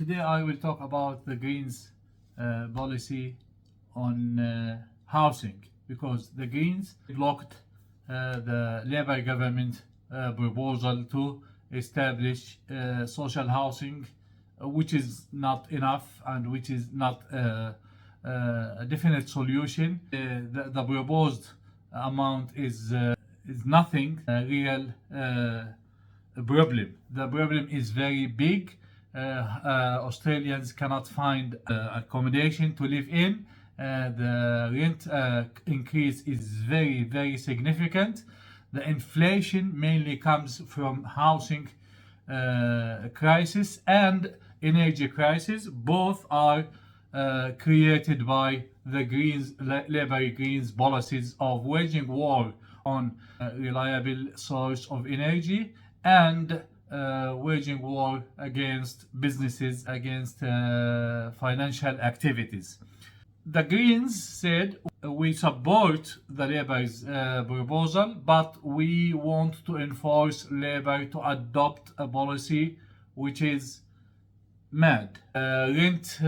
Today I will talk about the Greens policy on housing, because the Greens blocked the Labour government proposal to establish social housing, which is not enough and which is not a definite solution. The proposed amount is nothing real problem. The problem is very big. Australians cannot find accommodation to live in. The rent increase is very significant. The inflation mainly comes from housing crisis and energy crisis. Both are created by the Greens, Labour Greens policies of waging war on reliable source of energy and waging war against businesses, against financial activities. The Greens said we support the Labour's proposal, but we want to enforce Labour to adopt a policy which is mad. Rent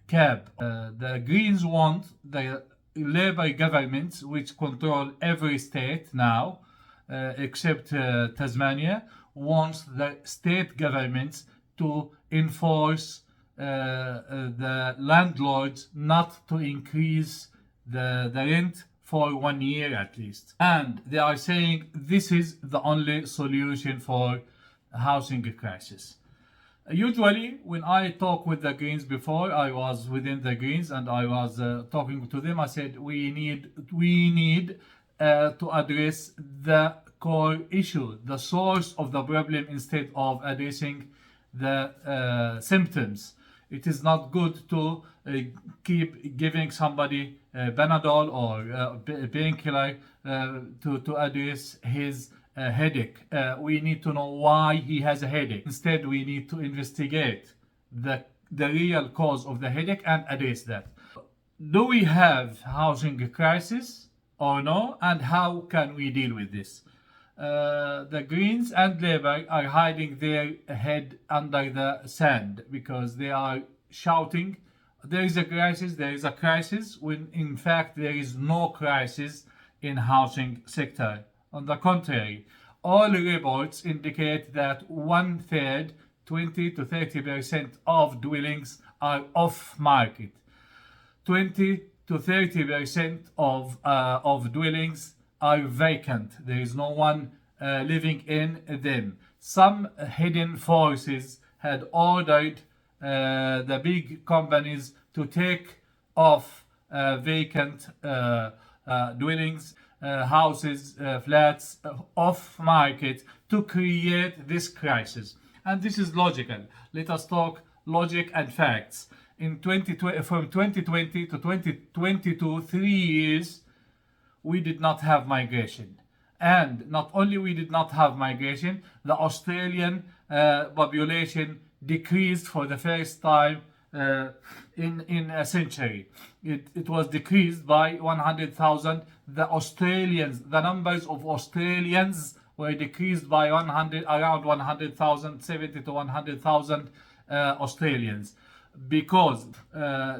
cap. The Greens want the Labour government, which control every state now, except Tasmania, wants the state governments to enforce the landlords not to increase the rent for 1 year at least. And they are saying this is the only solution for housing crisis. Usually, when I talk with the Greens before, I was within the Greens and I was talking to them, I said we need to address the core issue, the source of the problem, instead of addressing the symptoms. It is not good to keep giving somebody Panadol or painkiller to address his headache. We need to know why he has a headache. Instead, we need to investigate the real cause of the headache and address that. Do we have housing crisis or no? And how can we deal with this? The Greens and Labour are hiding their head under the sand because they are shouting there is a crisis, when in fact there is no crisis in housing sector. On the contrary, all reports indicate that 1/3, 20 to 30% of dwellings are off market. 20 to 30% of dwellings are vacant. There is no one living in them. Some hidden forces had ordered the big companies to take off vacant dwellings, houses, flats off market to create this crisis. And this is logical. Let us talk logic and facts. From 2020 to 2022, 3 years, we did not have migration. And not only we did not have migration, the Australian population decreased for the first time in a century. It was decreased by 100,000. The numbers of Australians were decreased by around 100,000, 70 to 100,000 Australians, because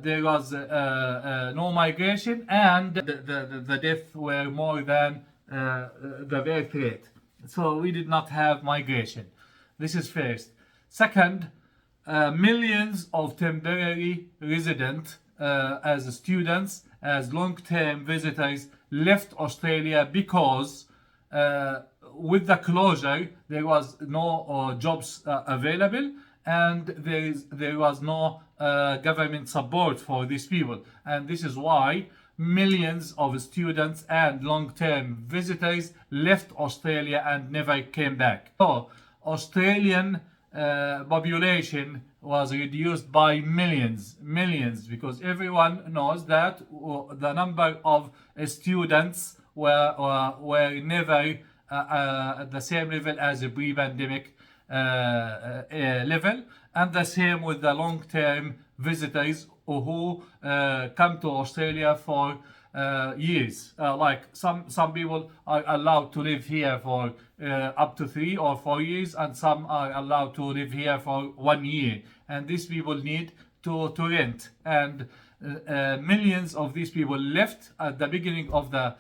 there was no migration and the deaths were more than the birth rate. So we did not have migration. This is first. Second, millions of temporary residents as students, as long-term visitors left Australia because with the closure there was no jobs available, and there was no government support for these people. And this is why millions of students and long-term visitors left Australia and never came back. So Australian population was reduced by millions, because everyone knows that the number of students were never at the same level as a pre-pandemic level, and the same with the long-term visitors who come to Australia for years. Like some people are allowed to live here for up to 3 or 4 years, and some are allowed to live here for 1 year. And these people need to rent. And millions of these people left at the beginning of the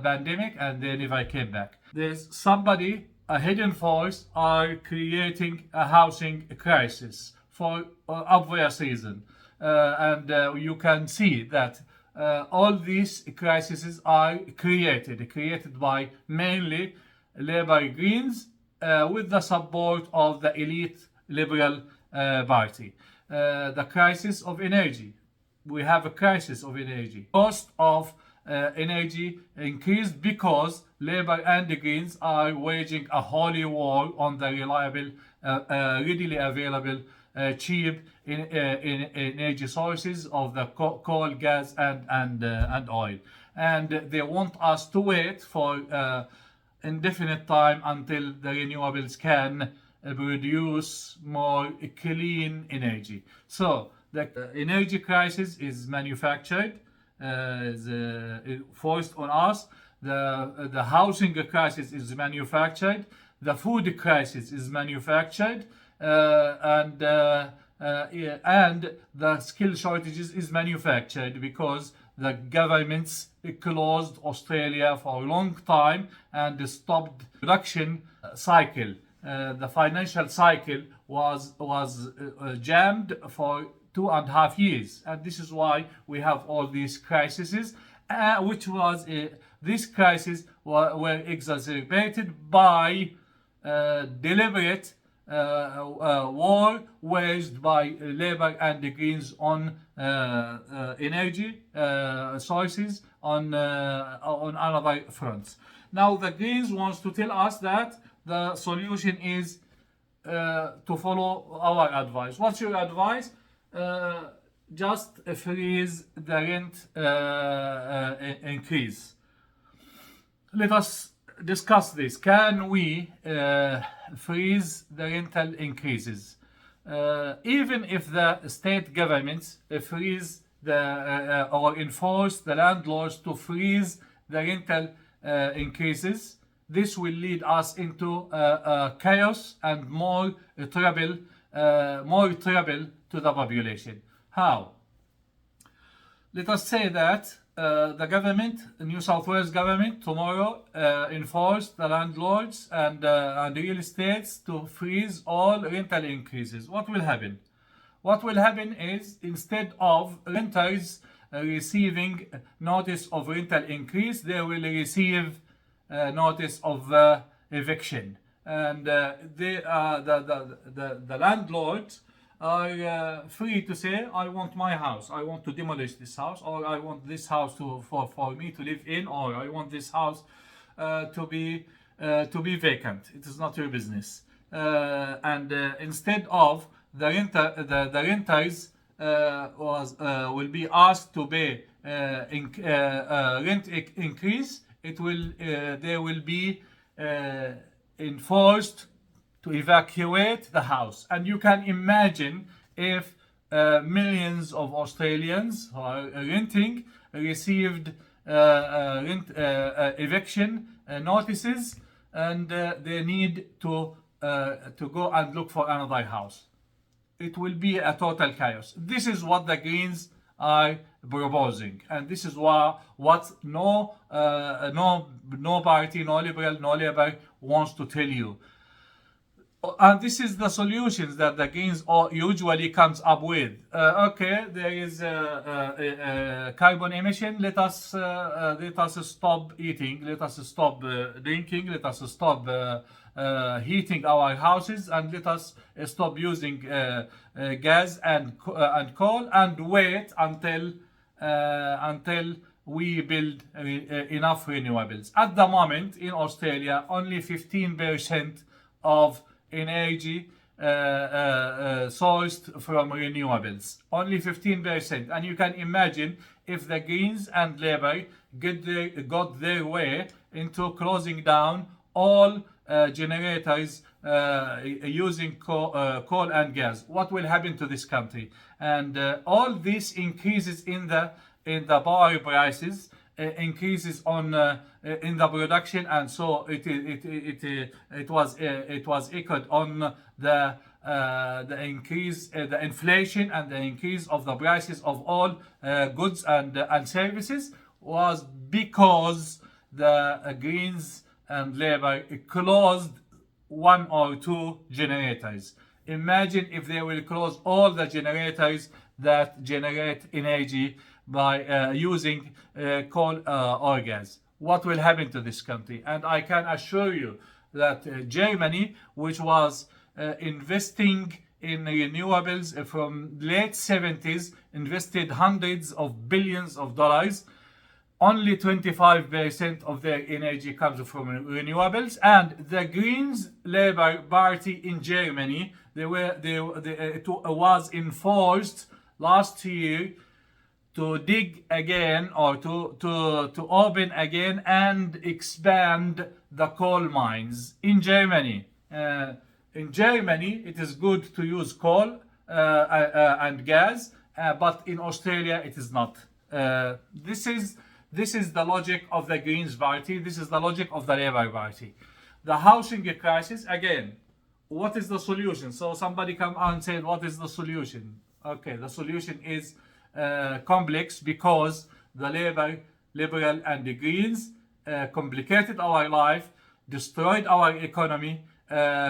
pandemic, and they never came back. There's somebody, a hidden force, are creating a housing crisis for obvious reason, and you can see that all these crises are created by mainly Labour Greens with the support of the elite Liberal Party. The crisis of energy. We have a crisis of energy. Cost of energy increased because Labour and the Greens are waging a holy war on the reliable, readily available, cheap energy sources of the coal, gas, and oil. And they want us to wait for indefinite time until the renewables can produce more clean energy. So the energy crisis is manufactured, is forced on us. The housing crisis is manufactured. The food crisis is manufactured, and the skill shortages is manufactured because the governments closed Australia for a long time and stopped production cycle. The financial cycle was jammed for 2.5 years, and this is why we have all these crises, this crisis were exacerbated by deliberate war waged by Labour and the Greens on energy sources on another fronts. Now the Greens wants to tell us that the solution is to follow our advice. What's your advice? Just freeze the rent increase. Let us discuss this. Can we freeze the rental increases? Even if the state governments freeze or enforce the landlords to freeze the rental increases, this will lead us into chaos and more trouble to the population. How? Let us say that the government, the New South Wales government, tomorrow enforce the landlords and real estates to freeze all rental increases. What will happen? What will happen is, instead of renters receiving notice of rental increase, they will receive notice of eviction, and the landlords are free to say, I want my house, I want to demolish this house, or I want this house for me to live in, or I want this house to be vacant. It is not your business. And instead of the renters will be asked to pay rent increase, they will be enforced to evacuate the house. And you can imagine if millions of Australians who are renting received eviction notices, and they need to go and look for another house. It will be a total chaos. This is what the Greens are proposing, and this is what no party, no Liberal, no Labour wants to tell you. And this is the solutions that the Greens usually comes up with. Okay, there is carbon emission. Let us stop eating. Let us stop drinking. Let us stop heating our houses, and let us stop using gas and coal, and wait until we build enough renewables. At the moment in Australia, only 15% of energy sourced from renewables. Only 15%. And you can imagine if the Greens and Labour got their way into closing down all generators using coal and gas, what will happen to this country? And all these increases in the power prices increases on in the production, and so it was echoed on the increase, the inflation, and the increase of the prices of all goods and services was because the Greens and Labour closed one or two generators. Imagine if they will close all the generators that generate energy by using coal or gas. What will happen to this country? And I can assure you that Germany, which was investing in renewables from late 70s, invested hundreds of billions of dollars. Only 25% of their energy comes from renewables, and the Greens Labour Party in Germany, it was enforced last year to dig again, or to open again and expand the coal mines in Germany. In Germany, it is good to use coal and gas, but in Australia, it is not. This is the logic of the Greens Party. This is the logic of the Labour Party. The housing crisis, again, what is the solution? So somebody come out and said, what is the solution? Okay, the solution is complex, because the Liberal and the Greens complicated our life, destroyed our economy,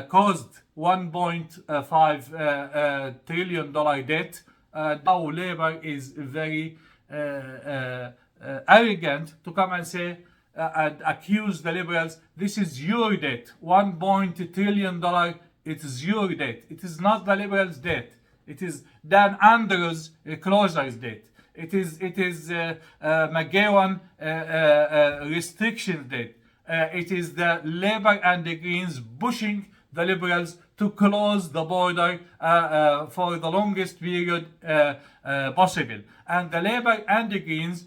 caused $1.5 trillion debt. Now Labour is very arrogant to come and say and accuse the Liberals, this is your debt, $1 trillion, it is your debt. It is not the Liberals' debt. It is Dan Andrews' closure's debt. It is McGowan restrictions debt. It is the Labour and the Greens pushing the Liberals to close the border for the longest period possible. And the Labour and the Greens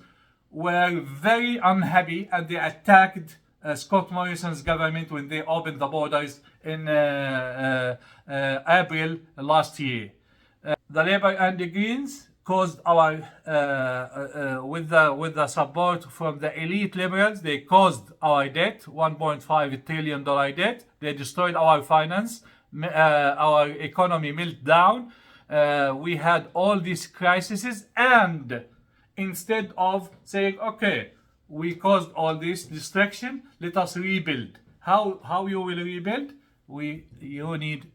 were very unhappy, and they attacked Scott Morrison's government when they opened the borders in April last year. The Labour and the Greens caused our, with the support from the elite liberals, they caused our debt, $1.5 trillion debt. They destroyed our finance. Our economy melted down. We had all these crises, and instead of saying, okay, we caused all this destruction, let us rebuild. How you will rebuild? You need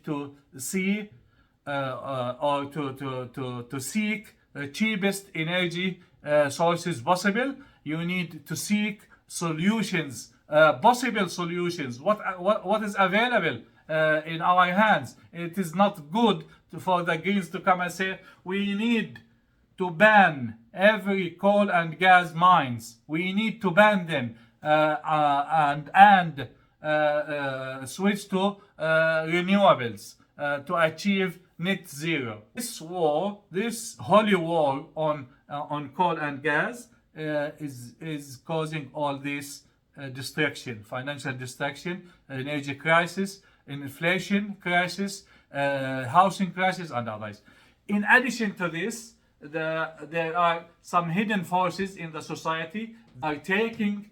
to see or to seek the cheapest energy sources possible. You need to seek solutions, possible solutions. What is available in our hands? It is not good for the Greens to come and say we need to ban every coal and gas mines. We need to ban them and switch to renewables to achieve net zero. This war, this holy war on coal and gas, is causing all this destruction, financial destruction, energy crisis, inflation crisis, housing crisis, and others. In addition to this, there are some hidden forces in the society are taking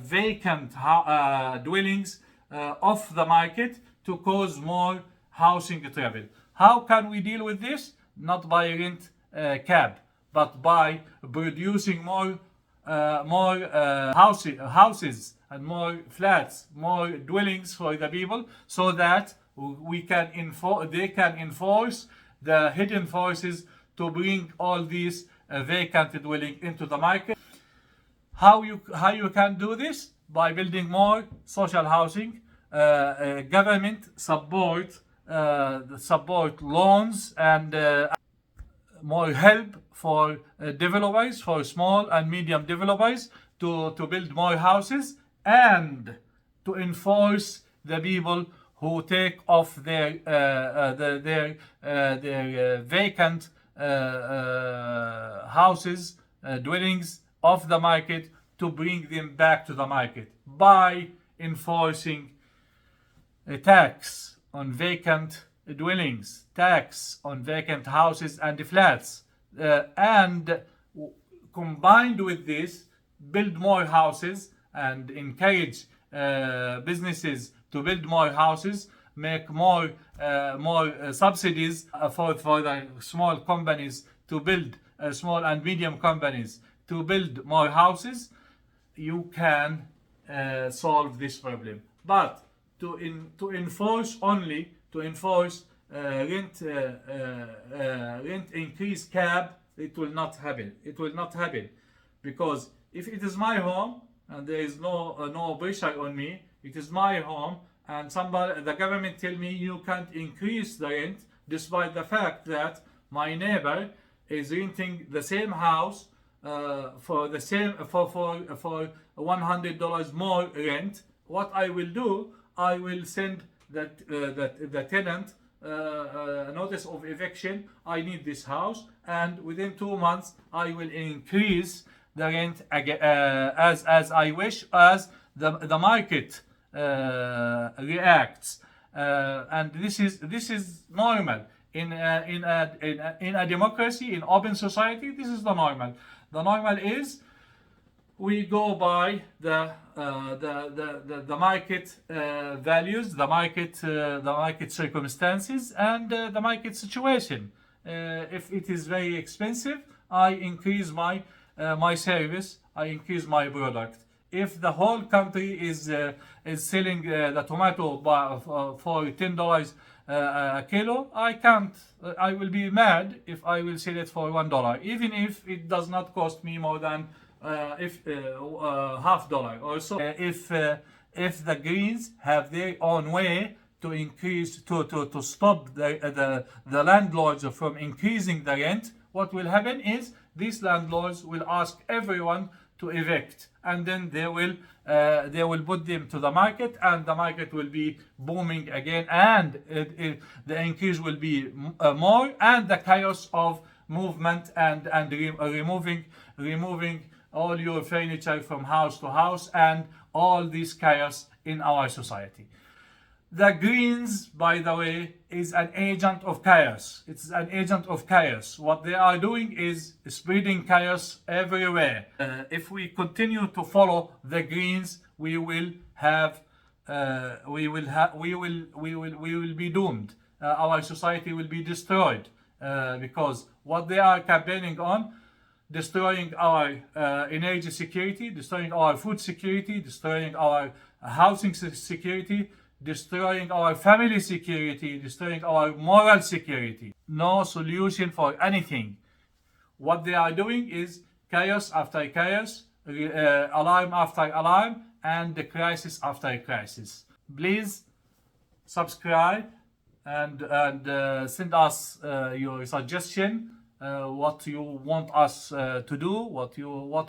vacant dwellings off the market to cause more housing travel. How can we deal with this? Not by rent cap, but by producing more houses and more flats, more dwellings for the people, so that they can enforce the hidden forces to bring all these vacant dwellings into the market. How you can do this? By building more social housing, government support loans, and more help for developers, for small and medium developers to build more houses, and to enforce the people who take off their vacant houses, dwellings off the market, to bring them back to the market by enforcing a tax on vacant dwellings, tax on vacant houses and flats, and combined with this, build more houses and encourage businesses to build more houses, make more subsidies for the small companies to build, small and medium companies to build more houses, you can solve this problem. But to enforce rent increase cap, it will not happen. It will not happen, because if it is my home and there is no pressure on me, it is my home, and the government tell me you can't increase the rent, despite the fact that my neighbor is renting the same house for $100 more rent. What I will do, I will send the tenant a notice of eviction. I need this house, and within 2 months I will increase the rent again, as I wish, as the market reacts, and this is normal in a democracy, in open society. This is the normal. The normal is we go by the market values, the market circumstances, and the market situation. If it is very expensive, I increase my service, I increase my product. If the whole country is selling the tomato for $10 a kilo, I will be mad if I will sell it for $1, even if it does not cost me more than $0.50 or so. If the Greens have their own way to increase, to stop the landlords from increasing the rent, what will happen is these landlords will ask everyone to evict, and then they will put them to the market, and the market will be booming again, and the increase will be more, and the chaos of movement and removing all your furniture from house to house, and all this chaos in our society. The Greens, by the way, is an agent of chaos. It's an agent of chaos. What they are doing is spreading chaos everywhere. If we continue to follow the Greens, we will be doomed. Our society will be destroyed, because what they are campaigning on, destroying our energy security, destroying our food security, destroying our housing security, destroying our family security, destroying our moral security. No solution for anything. What they are doing is chaos after chaos, alarm after alarm, and the crisis after crisis. Please subscribe and send us your suggestion, what you want us to do, what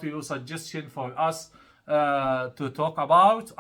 your suggestion for us to talk about.